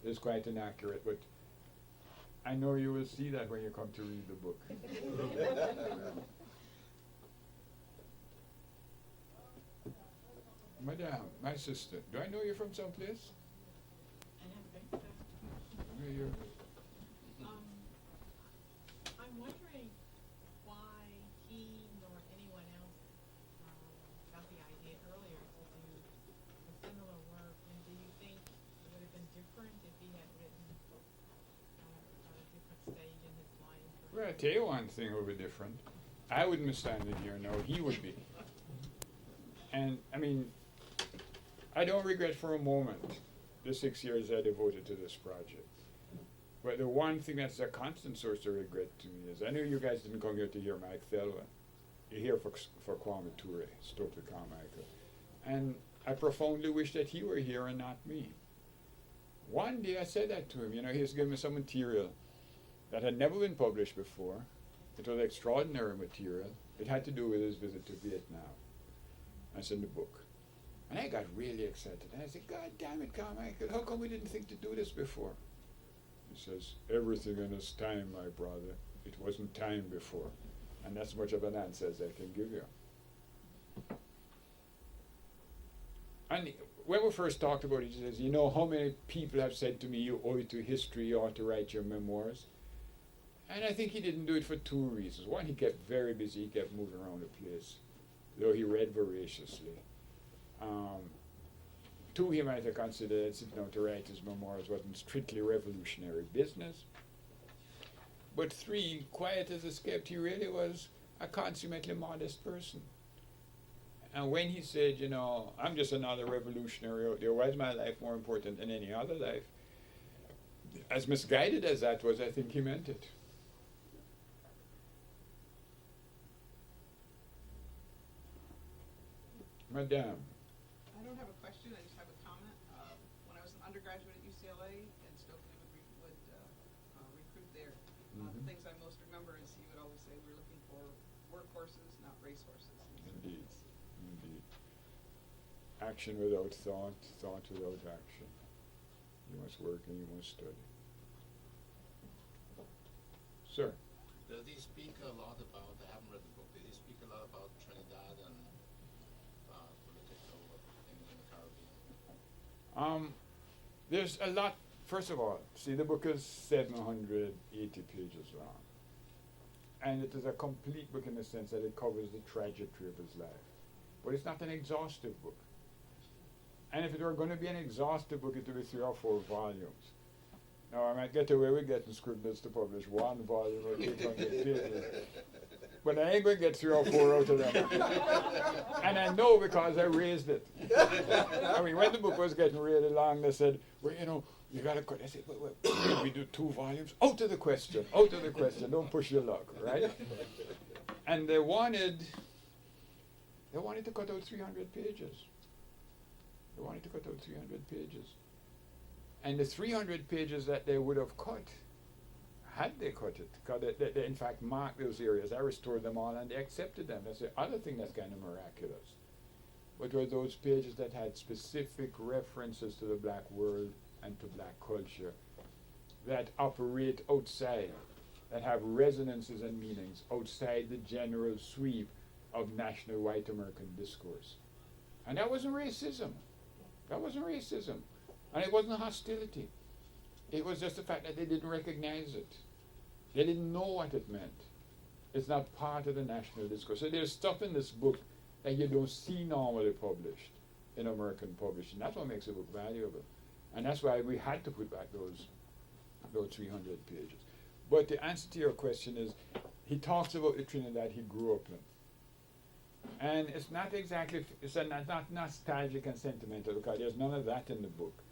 is quite inaccurate, but I know you will see that when you come to read the book. Madame, my sister, do I know you from someplace? I don't think so. you're. I'm wondering why he nor anyone else got the idea earlier to do a similar work, and do you think it would have been different if he had written at a different stage in his life? Well, I'll tell you one thing will be different. I wouldn't be standing here, no, he would be. And, I mean, I don't regret for a moment the 6 years I devoted to this project. But the one thing that's a constant source of regret to me is, I know you guys didn't come here to hear Mike Thelma. You're here for Kwame Ture, Stokely Carmichael. And I profoundly wish that he were here and not me. One day I said that to him, you know, he was giving me some material that had never been published before. It was extraordinary material. It had to do with his visit to Vietnam. That's in the book. And I got really excited. And I said, God damn it, Carmichael, how come we didn't think to do this before? He says, everything in its time, my brother. It wasn't time before. And that's much of an answer as I can give you. And when we first talked about it, he says, you know how many people have said to me, you owe it to history, you ought to write your memoirs? And I think he didn't do it for two reasons. One, he kept very busy, he kept moving around the place, though he read voraciously. Two, he might have considered that sitting down to write his memoirs wasn't strictly revolutionary business. But three, quiet as a kept, he really was a consummately modest person. And when he said, you know, I'm just another revolutionary out there, why is my life more important than any other life? As misguided as that was, I think he meant it. Madame. I don't have a question, I just have a comment. When I was an undergraduate at UCLA, and Stokely would recruit there, the things I most remember is he would always say, we're looking for workhorses, not racehorses. Indeed, indeed. Action without thought, thought without action. You must work and you must study. Sir. Does he speak a lot about, I haven't read the book, did he speak a lot about Trinidad and political things in the Caribbean? There's a lot. First of all, see, the book is 780 pages long. And it is a complete book in the sense that it covers the trajectory of his life. But it's not an exhaustive book. And if it were going to be an exhaustive book, it would be 3 or 4 volumes. Now, I might get away with getting Scribner's to publish 1 volume of 800 pages. But I ain't going to get 3 or 4 out of them. And I know because I raised it. I mean, when the book was getting really long, they said, well, you know, you got to cut. I said, wait, we do 2 volumes? Out of the question, don't push your luck, right? And they wanted to cut out 300 pages. They wanted to cut out 300 pages. And the 300 pages that they would have cut, had they cut it, because they in fact marked those areas, I restored them all and they accepted them. That's the other thing that's kind of miraculous. But were those pages that had specific references to the black world and to black culture, that operate outside, that have resonances and meanings outside the general sweep of national white American discourse. And that wasn't racism. That wasn't racism. And it wasn't hostility. It was just the fact that they didn't recognize it. They didn't know what it meant. It's not part of the national discourse. So there's stuff in this book that you don't see normally published in American publishing. That's what makes a book valuable. And that's why we had to put back those 300 pages. But the answer to your question is, he talks about the Trinidad he grew up in. And it's not exactly, not nostalgic and sentimental, because there's none of that in the book.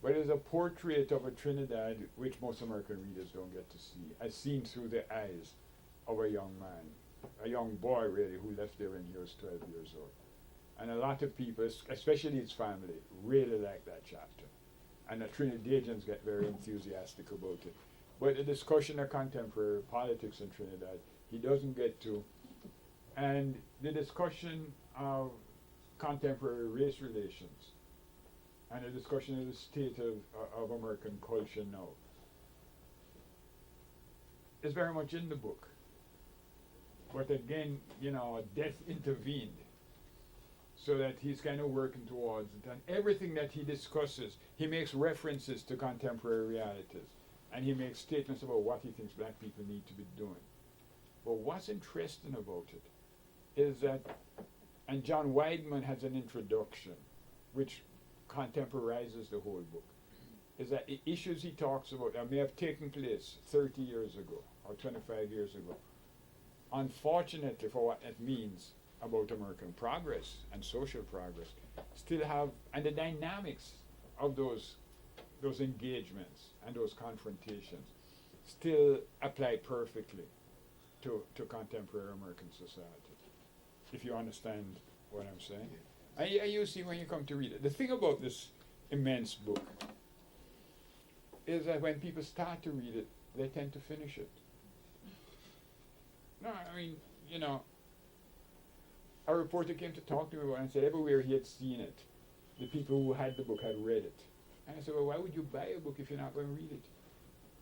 But it's a portrait of a Trinidad which most American readers don't get to see, as seen through the eyes of a young man, a young boy really, who left there when he was 12 years old. And a lot of people, especially his family, really like that chapter. And the Trinidadians get very enthusiastic about it. But the discussion of contemporary politics in Trinidad, he doesn't get to. And the discussion of contemporary race relations, and a discussion of the state of American culture now, is very much in the book. But again, you know, death intervened, so that he's kind of working towards it. And everything that he discusses, he makes references to contemporary realities. and he makes statements about what he thinks black people need to be doing. But what's interesting about it is that, and John Weidman has an introduction which contemporizes the whole book, is that the issues he talks about that may have taken place 30 years ago or 25 years ago, unfortunately for what that means about American progress and social progress, still have, and the dynamics of those engagements and those confrontations still apply perfectly to contemporary American society, if you understand what I'm saying. And you see when you come to read it. The thing about this immense book is that when people start to read it, they tend to finish it. No, I mean, you know, a reporter came to talk to me about it and said everywhere he had seen it, the people who had the book had read it. And I said, well, why would you buy a book if you're not going to read it?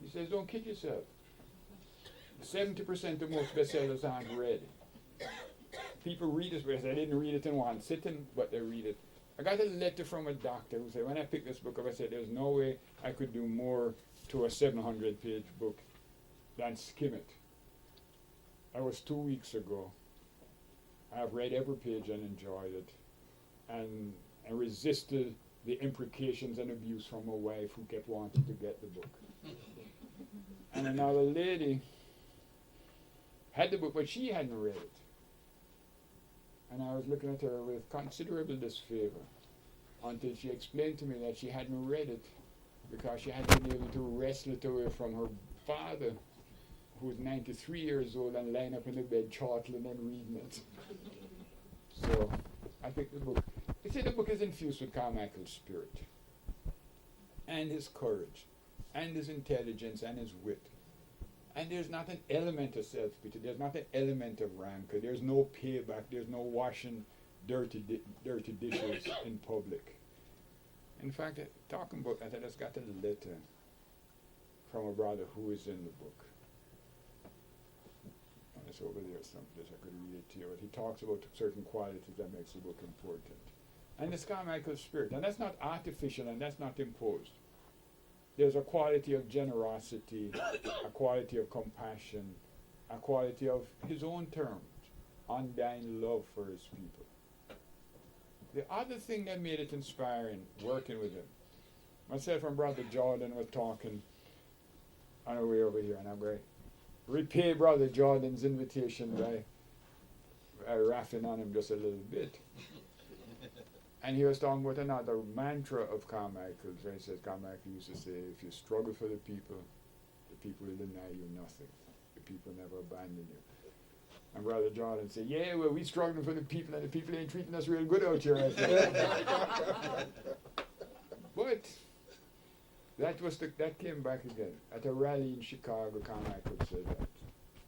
He says, don't kid yourself. 70% of most bestsellers aren't read. People read this book. I said, I didn't read it in one sitting, but they read it. I got a letter from a doctor who said, when I picked this book up, I said, there's no way I could do more to a 700-page book than skim it. That was 2 weeks ago. I've read every page and enjoyed it, and resisted the imprecations and abuse from my wife who kept wanting to get the book. And another lady had the book, but she hadn't read it. And I was looking at her with considerable disfavor until she explained to me that she hadn't read it because she hadn't been able to wrestle it away from her father, who was 93 years old and lying up in the bed chortling and reading it. So I think the book is infused with Carmichael's spirit and his courage and his intelligence and his wit. And there's not an element of self-pity, there's not an element of rancor, there's no payback, there's no washing dirty dishes in public. In fact, talking about that, I just got a letter from a brother who is in the book. And it's over there someplace, I could read it to you. But he talks about certain qualities that makes the book important. And it's Carmichael's spirit, and that's not artificial and that's not imposed. There's a quality of generosity, a quality of compassion, a quality of his own terms, undying love for his people. The other thing that made it inspiring, working with him, myself and Brother Jordan were talking on our way over here, and I'm going to repay Brother Jordan's invitation by raffing on him just a little bit. And he was talking about another mantra of Carmichael's, where he says, Carmichael used to say, if you struggle for the people will deny you nothing. The people never abandon you. And Brother Jordan said, yeah, well, we struggling for the people, and the people ain't treating us real good out here, I think. But that came back again. At a rally in Chicago, Carmichael said that,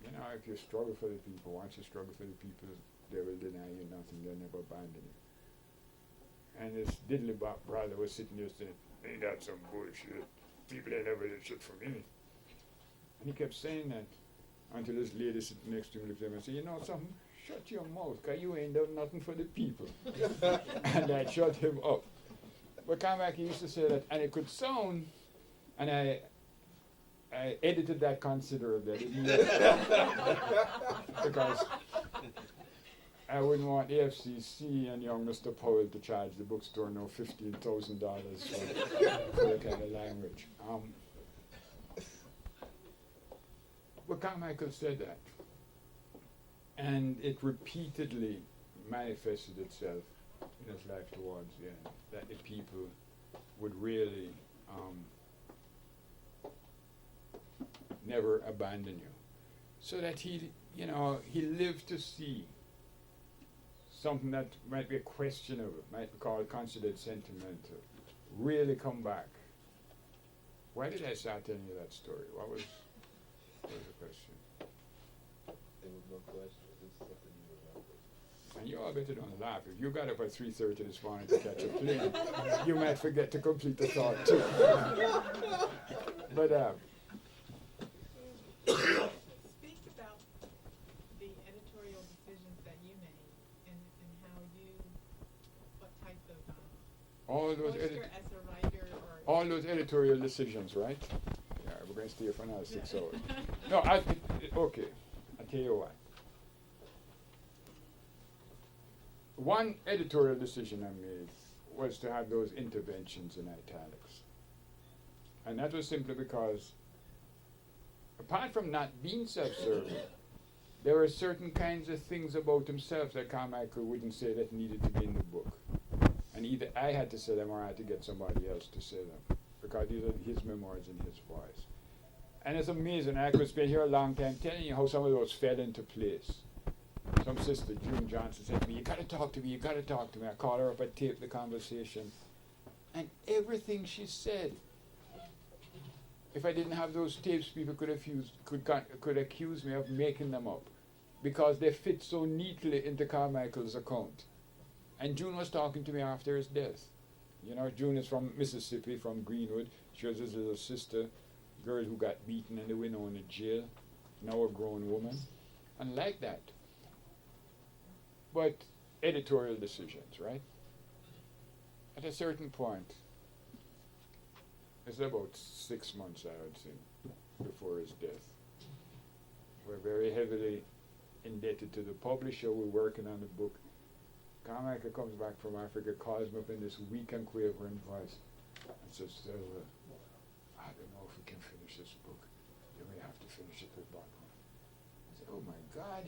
you know, if you struggle for the people, once you struggle for the people, they will deny you nothing, they'll never abandon you. And this diddly brother was sitting there saying, ain't that some bullshit? People ain't ever did shit for me. And he kept saying that until this lady sitting next to him looked at him and said, you know something? Shut your mouth, because you ain't done nothing for the people. And that shut him up. But Carmichael used to say that, and it could sound, and I edited that considerably. Because I wouldn't want the FCC and young Mr. Powell to charge the bookstore no $15,000 for that kind of language. But Carmichael said that. And it repeatedly manifested itself in his life towards the end, that the people would really never abandon you. So that he lived to see something that might be questionable, might be considered sentimental, really come back. Why did I start telling you that story? What was the question? There was no question. This is something you remember. And you all better don't laugh. If you got up at 3:30 this morning to catch a plane, you might forget to complete the thought too. But speak about the editorial decisions that you made and how what type of all those exposure as a writer or all those editorial decisions, right? Yeah, we're going to stay for another 6 hours. No, okay. I'll tell you what. One editorial decision I made was to have those interventions in italics. And that was simply because, apart from not being self-serving, there were certain kinds of things about himself that Carmichael wouldn't say that needed to be in the book. And either I had to say them or I had to get somebody else to say them, because these are his memoirs in his voice. And it's amazing. I could spend here a long time telling you how some of those fell into place. Some sister, June Johnson, said to me, you got to talk to me, you got to talk to me. I called her up, I taped the conversation. And everything she said, if I didn't have those tapes, people could accuse me of making them up, because they fit so neatly into Carmichael's account. And June was talking to me after his death. You know, June is from Mississippi, from Greenwood. She was his little sister, girl who got beaten in the Winona jail, now a grown woman. And like that. But editorial decisions, right? At a certain point, it's about 6 months, I would say, before his death. We're very heavily indebted to the publisher. We're working on the book. Carmichael comes back from Africa, calls me up in this weak and quavering voice, and says, I don't know if we can finish this book. You may have to finish it with Bachman. I said, oh my God.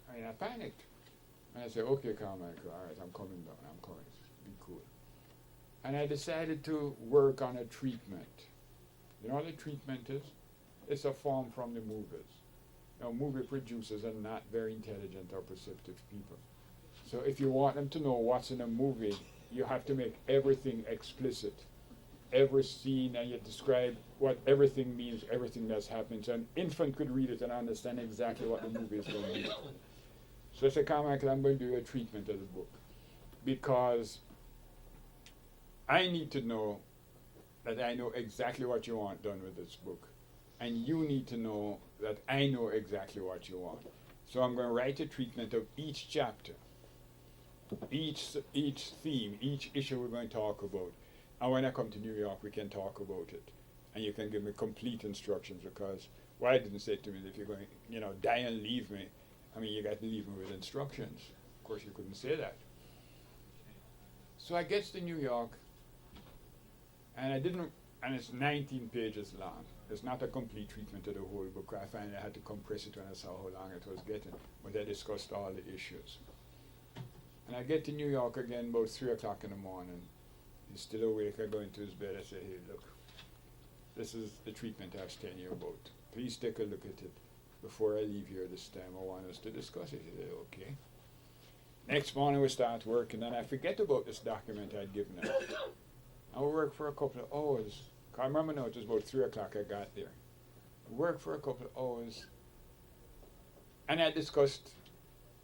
I mean, I panicked. And I said, okay, Carmichael, all right, I'm coming down, I'm coming. Be cool. And I decided to work on a treatment. You know what a treatment is? It's a form from the movies. Now, movie producers are not very intelligent or perceptive people. So if you want them to know what's in a movie, you have to make everything explicit. Every scene, and you describe what everything means, everything that's happening. So an infant could read it and understand exactly what the movie is going to be. So I said, Carmichael, I'm going to do a treatment of the book, because I need to know that I know exactly what you want done with this book. And you need to know that I know exactly what you want. So I'm going to write a treatment of each chapter, each theme, each issue we're going to talk about. And when I come to New York, we can talk about it. And you can give me complete instructions, because why didn't say to me that if you're going to, die and leave me, I mean, you got to leave me with instructions. Of course, you couldn't say that. So I get to New York, and and it's 19 pages long. It's not a complete treatment of the whole book. I finally had to compress it when I saw how long it was getting, but I discussed all the issues. And I get to New York again about 3 o'clock in the morning. He's still awake. I go into his bed. I say, hey, look, this is the treatment I was telling you about. Please take a look at it before I leave here this time. I want us to discuss it. He said, okay. Next morning we start working, and I forget about this document I'd given him. I work for a couple of hours. I remember now, it was about 3 o'clock I got there. I worked for a couple of hours, and I discussed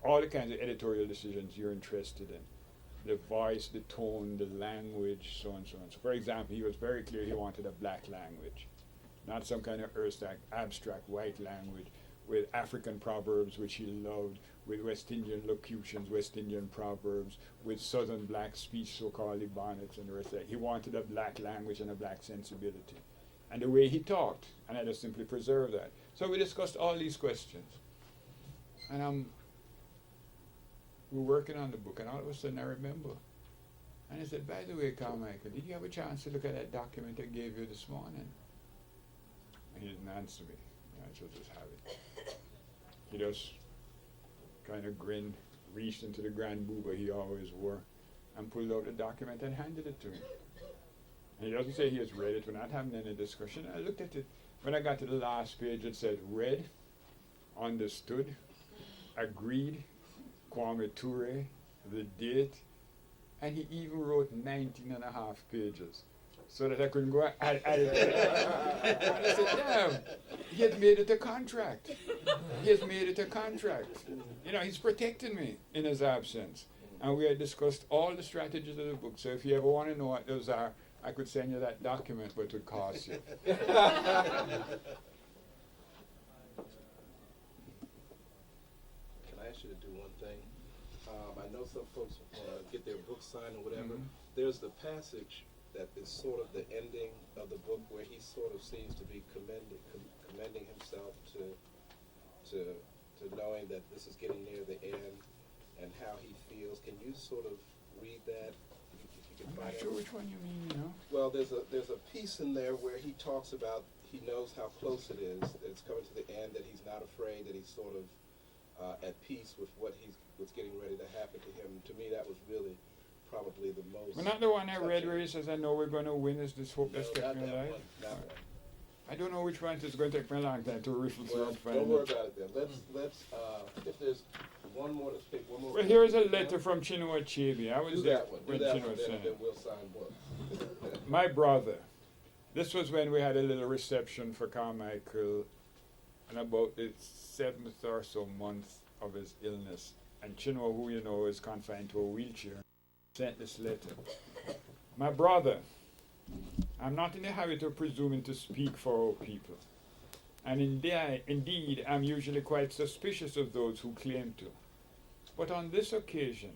all the kinds of editorial decisions you're interested in. The voice, the tone, the language, so on and so on. So for example, he was very clear he wanted a black language, not some kind of abstract white language with African proverbs, which he loved, with West Indian locutions, West Indian proverbs, with Southern black speech, so-called Ebonics and the rest of that. He wanted a black language and a black sensibility. And the way he talked, and I just simply preserved that. So we discussed all these questions. And we're working on the book, and all of a sudden I remember. And I said, by the way, Carmichael, did you have a chance to look at that document I gave you this morning? And he didn't answer me. I should just have it. He just kind of grinned, reached into the grand booba he always wore, and pulled out the document and handed it to me. And he doesn't say he has read it. We're not having any discussion. I looked at it. When I got to the last page, it said, read, understood, agreed, Kwame Ture, the date, and he even wrote 19 and a half pages so that I couldn't go add it. And I said, damn, he had made it a contract. He has made it a contract. He's protecting me in his absence. And we had discussed all the strategies of the book. So if you ever want to know what those are, I could send you that document, but it would cost you. Can I ask you to do one thing? I know some folks want to get their books signed or whatever. Mm-hmm. There's the passage that is sort of the ending of the book where he sort of seems to be commending himself to knowing that this is getting near the end and how he feels. Can you sort of read that? If you can I'm find not it? sure which one you mean, you know. Well, there's a piece in there where he talks about he knows how close it is, that it's coming to the end, that he's not afraid, that he's sort of at peace with what's getting ready to happen to him. To me, that was really probably the most. Well, not the one I read touching. where he says, I know we're going to win, is this hope that's No, kept not me that alive? one, not one. I don't know which one. It's going to take me a long time to riffle through Well, and find don't worry it. about it then. Let's if there's one more, let's pick one more. Well, here is a letter from Chinua Achebe. I was Do there that one. Do when that Chinua one, sent then it. we'll sign books. My brother. This was when we had a little reception for Carmichael in about the 7th or so month of his illness. And Chinua, who you know is confined to a wheelchair, sent this letter. My brother, I'm not in the habit of presuming to speak for our people. And indeed, I'm usually quite suspicious of those who claim to. But on this occasion,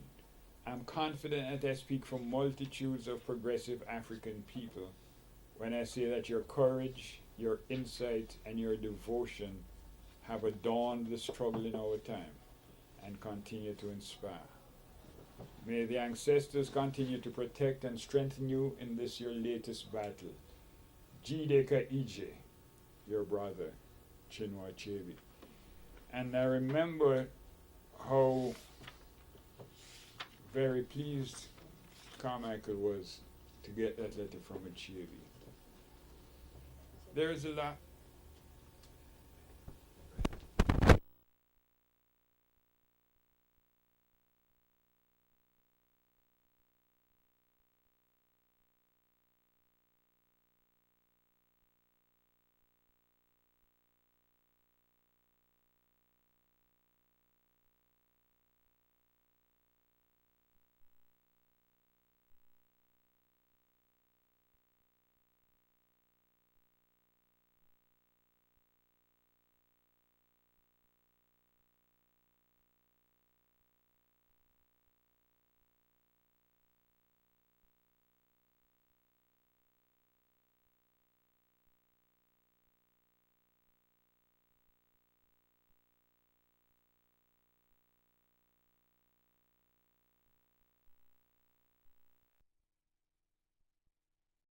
I'm confident that I speak for multitudes of progressive African people when I say that your courage, your insight, and your devotion have adorned the struggle in our time and continue to inspire. May the ancestors continue to protect and strengthen you in this your latest battle. Jideka Ije, your brother, Chinua Achebe. And I remember how very pleased Carmichael was to get that letter from Achebe. There is a lot